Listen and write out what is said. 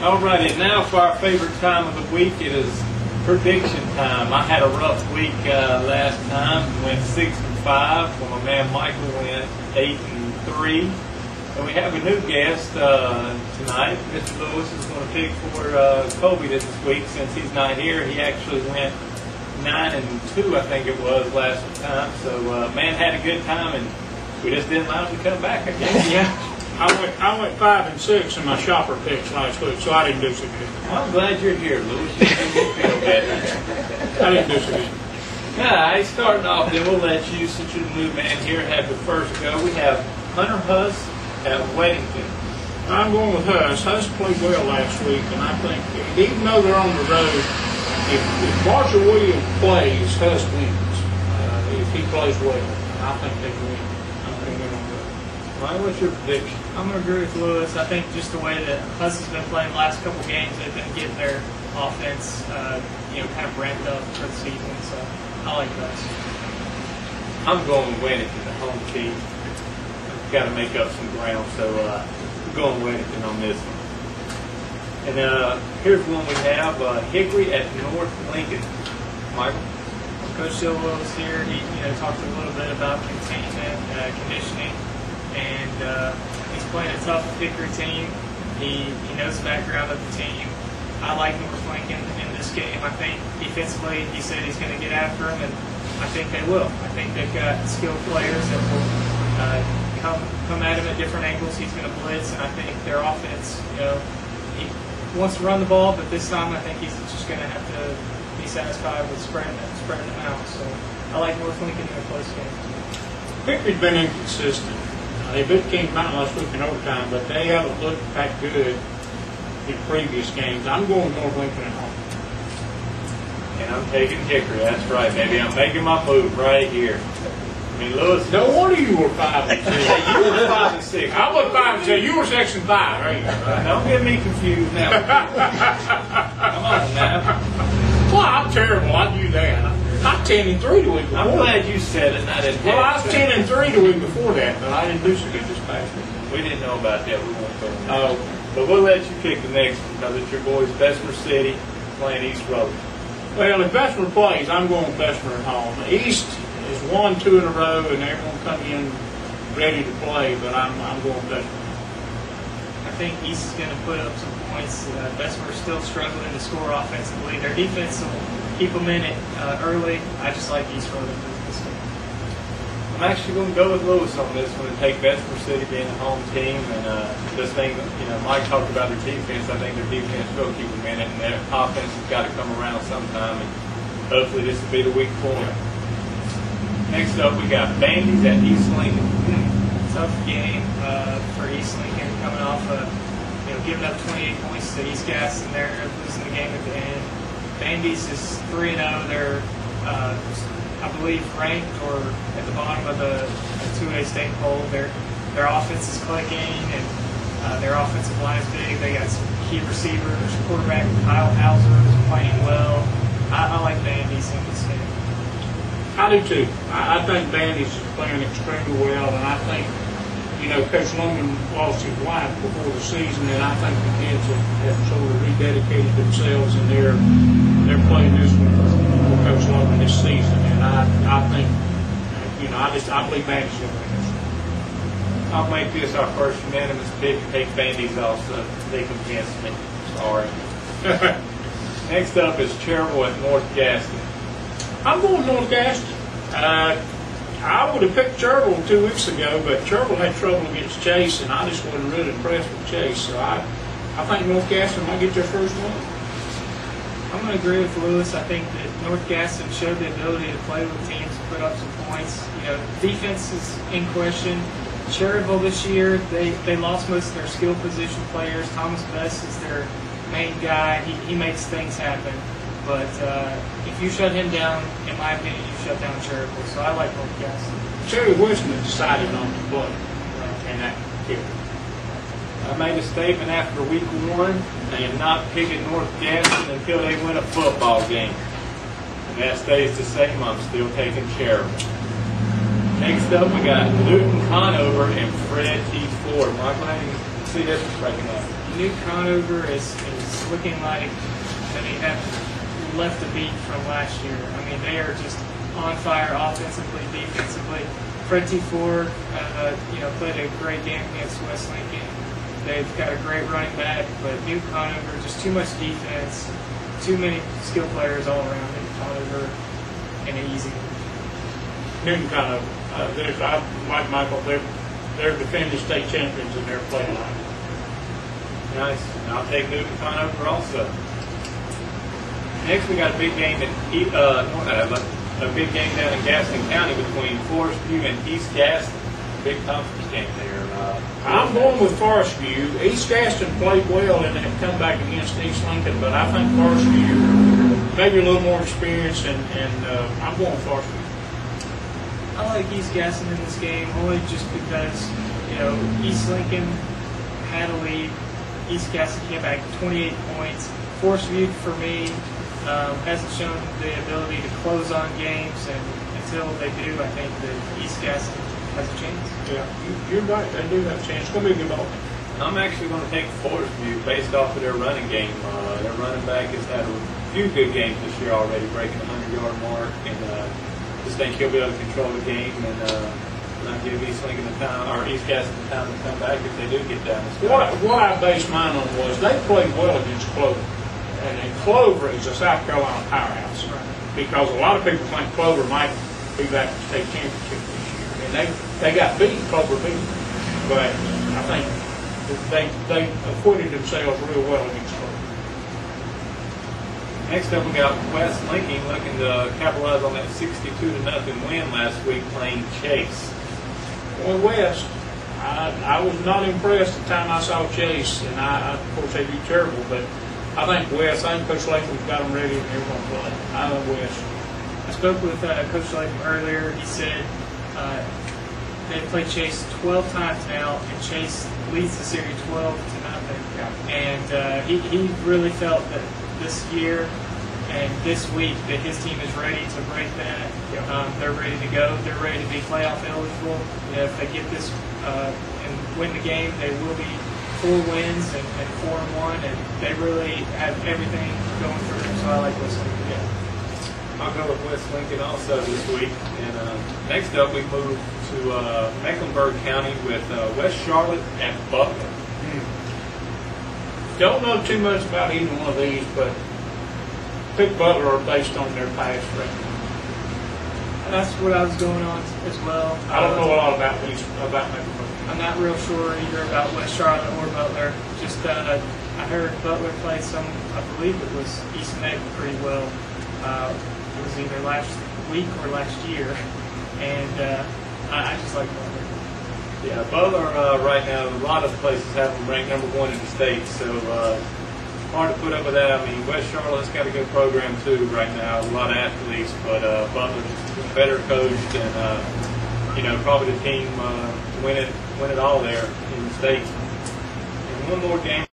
Alrighty, now for our favorite time of the week. It is prediction time. I had a rough week last time. Went 6-5. Well, my man Michael went 8-3. And we have a new guest tonight. Mr. Lewis is going to pick for Kobe this week since he's not here. He actually went 9-2, I think it was last time. So man had a good time, and we just didn't allow him to come back, I guess. Yeah. I went 5-6 in my shopper picks last week, so I didn't do so good. Well, I'm glad you're here, Lewis. You feel better. I didn't do so good. Alright, starting off, then we'll let you, since you're the new man here, have the first go. We have Hunter Huss at Weddington. I'm going with Huss. Huss played well last week, and I think even though they're on the road, if Marshall Williams plays, Huss wins. If he plays well, I think they win. I'm going to win on the road. Ryan, what's your prediction? I'm going to agree with Lewis. I think just the way that Huss has been playing the last couple games, they've been getting their offense, kind of ramped up for the season. So I like Huss. I'm going to Weddington, the home team. I've got to make up some ground, so we're going Weddington on this one. And here's one we have, Hickory at North Lincoln. Michael? Coach Silva was here. He talked a little bit about containment, conditioning, and he's playing a tough Hickory team. He knows the background of the team. I like North Lincoln in this game. I think defensively, he said he's going to get after him, and I think they will. I think they've got skilled players that will come at him at different angles. He's going to blitz, and I think their offense, he wants to run the ball, but this time I think he's just going to have to be satisfied with spreading them out. So I like North Lincoln in a close game. Hickory's been inconsistent. They beat King Mountain last week in overtime, but they haven't looked that good in previous games. I'm going North Lincoln at home. And I'm taking Hickory. That's right, baby. I'm making my move right here. I mean, Lewis. No wonder you were 5-6. You were 5-6. I was 5-6. You were 6-5. Right? Don't get me confused now. Come on now. Well, I'm terrible. I knew that. I'm 10-3 the week before. I'm glad you said it, and I didn't. Well, I was 10-3 the week before that, but I didn't do so good this past week. We didn't know about that. We won't go. Oh, but we'll let you pick the next one because it's your boys, Bessemer City, playing East Road. Well, if Bessemer plays, I'm going with Bessemer at home. East is 1-2 in a row, and they're going to come in ready to play, but I'm going with Bessemer. I think East is going to put up some points. Bessemer's still struggling to score offensively. Their defense will keep them in it early. I just like East Road in this game. I'm actually going to go with Lewis on this one and take Bessemer City being a home team. And this thing, Mike talked about their defense. I think their defense will keep them in it, and their offense has got to come around sometime. And hopefully this will be the week for them. Next up, we got Bandy's at East Lincoln. Tough game for East Lincoln, coming off giving up 28 points to East Gas, and they're losing the game at the end. Bandy's is 3-0. They're, I believe, ranked or at the bottom of the 2A state poll. Their offense is clicking, and their offensive line is big. They got some key receivers. Quarterback Kyle Hauser is playing well. I like Bandy's in this game. I do too. I think Bandy's is playing extremely well, and I think, Coach Loman lost his wife before the season, and I think the kids have sort of rededicated themselves, and they're playing this one for Coach Loman this season, and I think, I believe Bandy's going to win this. I'll make this our first unanimous pick and take Bandy's also. They convinced me. Sorry. Next up is Cherville at North Gaston. I'm going North Gaston. I would have picked Cherville 2 weeks ago, but Cherville had trouble against Chase, and I just wasn't really impressed with Chase. So I think North Gaston might get their first win. I'm going to agree with Lewis. I think that North Gaston showed the ability to play with teams, put up some points. Defense is in question. Cherville this year, they lost most of their skill position players. Thomas Best is their main guy. He makes things happen. But if you shut him down, in my opinion, you shut down Cherville. So I like North Gaston. Terry Wilson decided not to play in that game. I made a statement after week 1. I am not picking North Gaston until they win a football game. And that stays the same. I'm still taking Cherville. Next up, we got Newton Conover and Fred T. Ford. Michael, how do you see this breaking up? Newton Conover is it's looking like that they have left a beat from last year. I mean, they are just on fire offensively, defensively. Fred T. Ford, played a great game against West Lincoln. They've got a great running back, but Newton Conover, just too much defense, too many skill players all around Newton Conover, and an easy one. Newton Conover, like Michael, they're defending state champions in their play line. Nice. And I'll take Newton Conover also. Next, we got a big game a big game down in Gaston County between Forest View and East Gaston. Big conference game there. I'm going with Forest View. East Gaston played well in that comeback against East Lincoln, but I think Forest View maybe a little more experience, and I'm going with Forest View. I like East Gaston in this game only just because East Lincoln had a lead. East Gaston came back 28 points. Forest View, for me, hasn't shown the ability to close on games, and until they do, I think that East Gaston has a chance. Yeah, you're right. They do have a chance. It's going to be a good ball. I'm actually going to take Forest View based off of their running game. Their running back has had a few good games this year already, breaking the 100-yard mark, and just think he'll be able to control the game and not give East Lincoln the time, or East Gaston the time to come back if they do get down. What I based mine on was they played well against Clover. And Clover is a South Carolina powerhouse. Right. Because a lot of people think Clover might be back to state championship this year. And they got beat, Clover beat. But I think they acquitted themselves real well against Clover. Next up, we got West Lincoln looking to capitalize on that 62-0 win last week playing Chase. Well, West, I was not impressed the time I saw Chase, and of course they do terrible, but I think West, I think Coach Latham's got them ready and they're going to play. I think West. I spoke with Coach Latham earlier. He said they've played Chase 12 times now, and Chase leads the series 12-0. Yeah. And he really felt that this year and this week that his team is ready to break that. Yeah. They're ready to go. They're ready to be playoff eligible. If they get this and win the game, they will be 4 wins and 4-1, and they really have everything going for them. So I like West Lincoln. Yeah. I'll go with West Lincoln also this week. And next up, we move to Mecklenburg County with West Charlotte at Butler. Don't know too much about either one of these, but pick Butler based on their past record. That's what I was going on as well. I don't know a lot about Mecklenburg. I'm not real sure either about West Charlotte or Butler. Just I heard Butler play some, I believe it was East Meg pretty well. It was either last week or last year, and I just like Butler. Yeah, Butler right now, a lot of places have them ranked number 1 in the state, so hard to put up with that. I mean, West Charlotte's got a good program too right now, a lot of athletes, but Butler's better coached and probably the team win it all there in the state. And one more game.